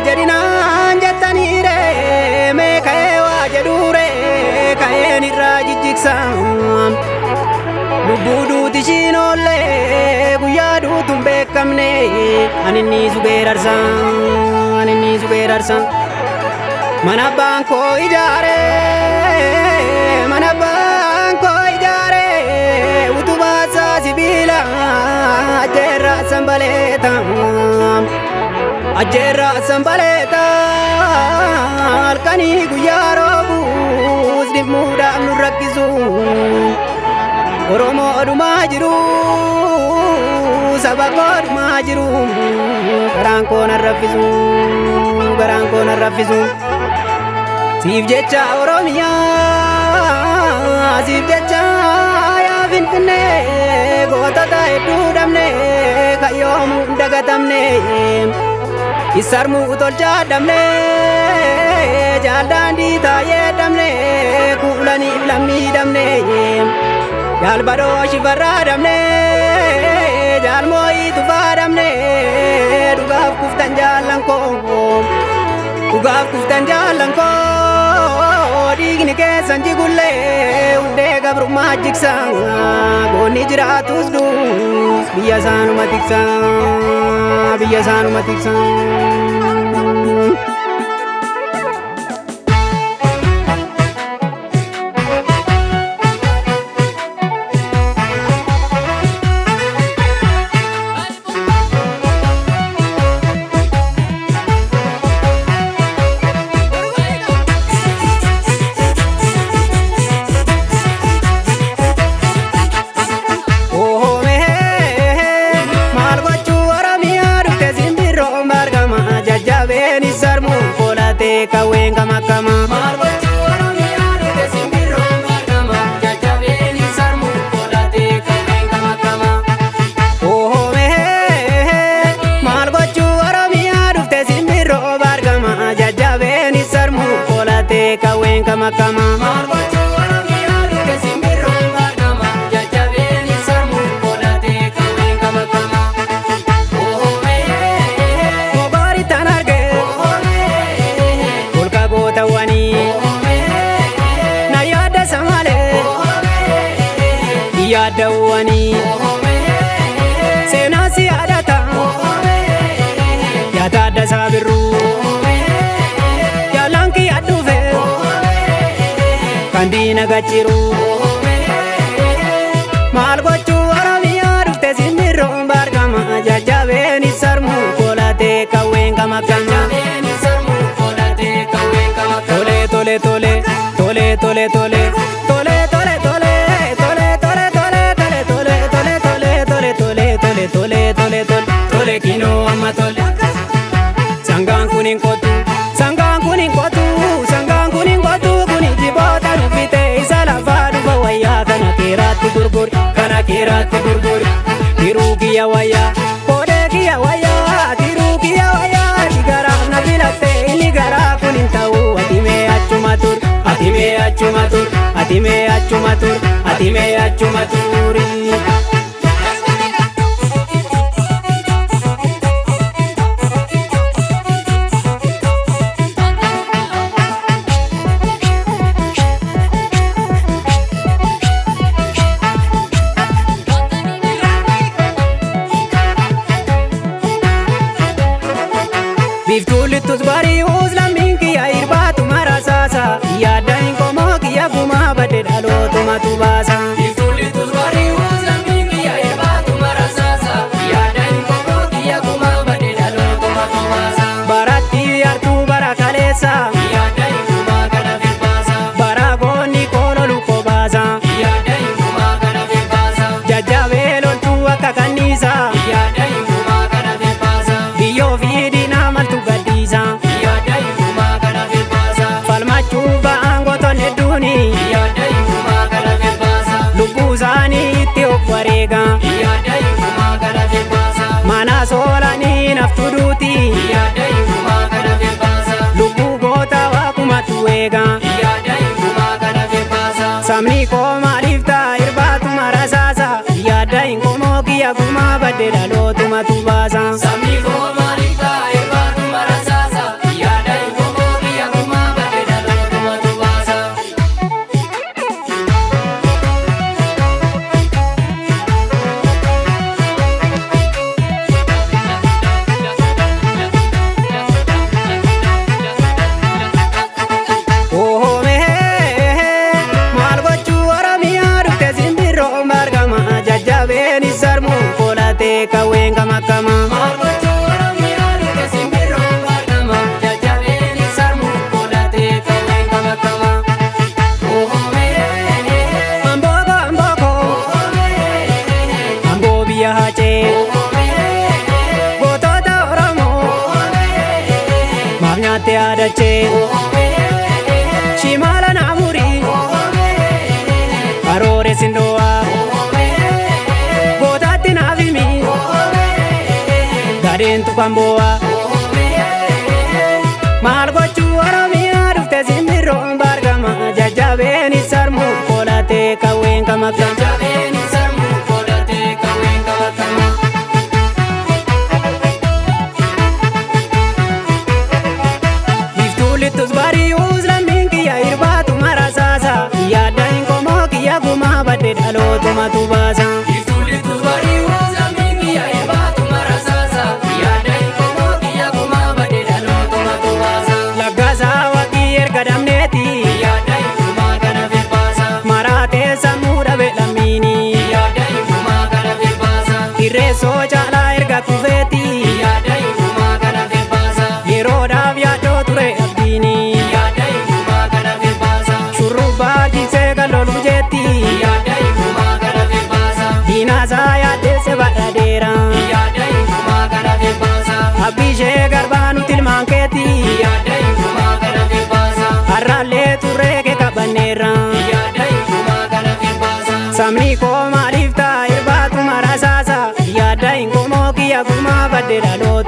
Jedinaan jettaniire mee ka'ee waa jedhuure ka'een irraa jijjigsam lubbuu duuti ishiin oollee guyyaa duutuun beekamne aninni sugeerarsan mana abbaan koo ijaare utubaa isaa sibiila ajjeerraa sanbaleeta halkanii guyyaa roobuus dhimmuudhaaf nu rakkisu Oromoodhumaa jiru saba koodhumaa jiru garaan koo nan raffisu siif jecha Oromiyaa siif jecha yaa Finfinnee gootota hedduu dhabne kayyoomuun dagatamne isarmuu tolchaa dhabne jaaldaandii taayee dhabne kuulaniif lammii dhabne jaalbadoo shifarraa dhabne jaalmooyii tufaa dhabne dhugaaf kuftan jaallan koo dhiigni keessan jigullee hundee gabrummaa jigsa goonni jiraatus duus biyya isaanuma tiksa Kaween kama margochu Oromiyaa dhufte simbirroon margama jajjabeen isarmu kolate kaween kama margochu Oromiyaa dhufte simbirroon margama jajjabeen isarmu kolate kaween kama margochu Oromiyaa dhufte simbirroon margama jajjabeen isarmu kolate kaween kama yaadawani seenaa si yaadata yaadada saabirru yaalanki yaadduufe kan diina gachiru maal gochuu Oromiyaa dhufte simbirroon margama jajjabeen isarmu kolate kaween kama tole kino amma tole sangaan kunin kotu kuni jiboota dhufite isa lafaa dhufa wayyaa kana keeraatti gurguri tiruu kiyya wayyaa koodee kiyya wayyaa tiruu kiyya wayyaa digaraaf na filatte inni garaa kunin ta'uu atimee achuma turi Biftulittus bari'uus lammiin kiyya irbaatu marasaasa yaadda hin qomoo kiyya gumaa badde dhalootumatu baasa. Biftulittus bari'uus lammiin kiyya irbaatu marasaasa yaadda hin qomoo kiyya gumaa badde dhalootumatu baasa. Baratti yartuu bara kaleessa yaadda hin gumaa kana firbaasa. Bara goonni koololu kobaasa yaadda hin gumaa kana firbaasa. Jajjabee loltuu akka kanniisa yaadda hin gumaa kana firbaasa. Biyyoo fi diinaa maltu gaddiisa yaadda hin gumaa kana firbaasa. Falmachuu ba'aan goton hedduuni yaadda hin gumaa kana firbaasa. Lubbuu isaanii itti of wareega yaadda hin gumaa kana firbaasa. Mana soolanii naftu duuti yaadda hin gumaa kana firbaasa. Lubbuu goota waaqumatu eega yaadda hin gumaa kana firbaasa. Sabni koo maaliif ta'a irbaatu marasaasa yaadda hin qomoo kiyya gumaa badde dhalootu dhalootuma baasa. Sabni koo maaliif taa'e baatuma rasaasa yaada inkomoo biyya kumaa badde dhalootuma baasa. Kaween kama kama Margocho Oromiyaa dhufe simbirroo baargama jajjabeen isarmu godhate kaween kama kama. Amboko amboko amboo biyya hacee gootota Oromoo maaf nyaatte yaadachee shimaala naamurii aroore sindoo'aa. Gadeentu kan boo'a maal gochuu Oromiyaa dhufte simbirroon baargama jajjabeen isarmu godhate kaween kama kama. Jajjabeen isarmu godhate kaween kama kama. Biftuu littus bari'uus lammiin kiyya irbaatu marasaasa yaadda inkomoo kiyya gumaa badde dhalootuma baasa. Biftuu littus bari'uus lammiin kiyya irbaatu marasaasa yaada inkomoo kiyya kumaa badde dhalootuma baasa. Laggaasaa waqii erga damneeti Yaada inkumaa kana firbaasa. maraatee sammuu dhabe lammiini Yaada inkumaa kana firbaasa. irreessoo caalaa erga kufeeti Yaada inkumaa kana firbaasa. yeroodhaaf yaadoo ture abdiini Yaada inkumaa kana firbaasa. shurrubbaa jiksee kaloluu jeetti Yaada inkumaa kana firbaasa. diinaasaa yaaddeesse badhaadheera Yaada inkumaa kana firbaasa. abbiishee garbaa nuti ilmaan keeti Yaada inkumaa kana firbaasa. harraallee turree kee qabanneerra Yaada inkumaa kana firbaasa. sabni koo maaliif ta'a irbaatuma rasaasa yaadda inkomoo kiyya gumaa badde dhaloota.